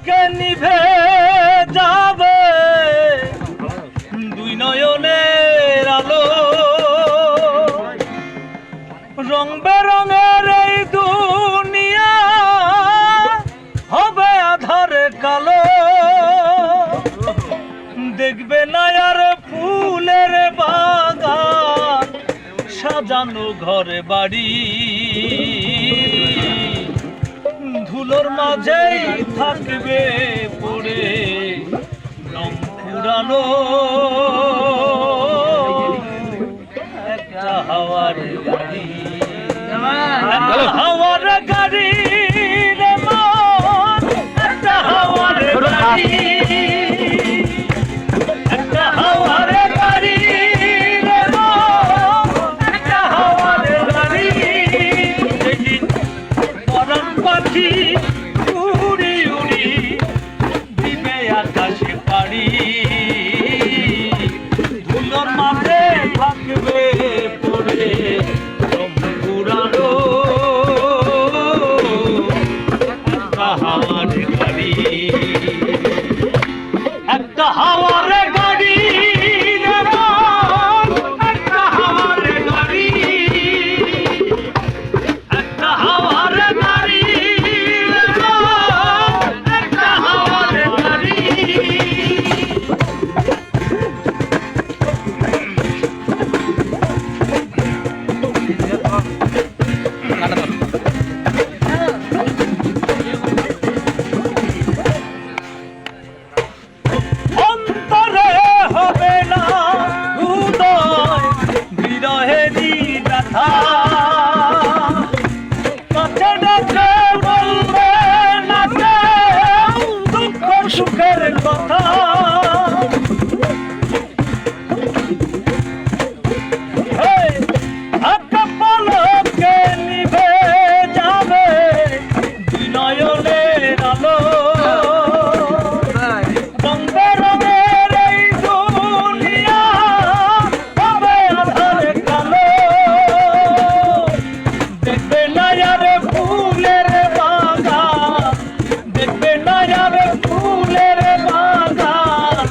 কে নিভে যাবে দুই নয়নের আলো, রং বেরঙের এই দুনিয়া হবে আধারে কালো। দেখবে না আর ফুলের বাগান সাজানো ঘরে বাড়ি, ধুলোর মাঝেই থাকবে পড়ে রং পুরানো একটা হাওয়ার গাড়ি। হাওয়ার গাড়ি রে মন, একটা হাওয়ার গাড়ি, একটা হাওয়ার গাড়ি রে মন, একটা হাওয়ার গাড়ি। পরাণ পাখি উড়ি উড়ি দিবে আকাশে পাড়ি, ধুলোর মাঝে থাকবে পড়ে রং পুরানো একটা হাওয়ার গাড়ি। একটা হাওয়ার গাড়ি রে মন, একটা হাওয়ার গাড়ি, একটা হাওয়ার গাড়ি রে মন, একটা হাওয়ার গাড়ি। অন্তরে হবে না উদয় বিরহেরই ব্যথা, কাছে ডাকে বলবে না কেউ দুঃখ সুখের কথা। একটা পলকে নিভে যাবে দুই নয়নের আলো, রং বেরঙের এই দুনিয়া হবে আধারে কালো। দেখবে না আর ফুলের বাগান, দেখবে না আর ফুলের বাগান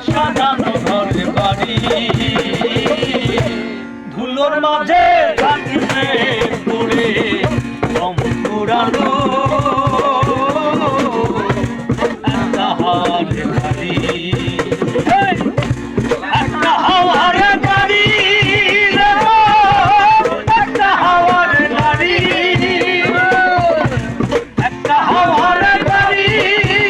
সাজানো ঘরে বাড়ি, ধুলোর মাঝে থাকবে পড়ে রং পুরানো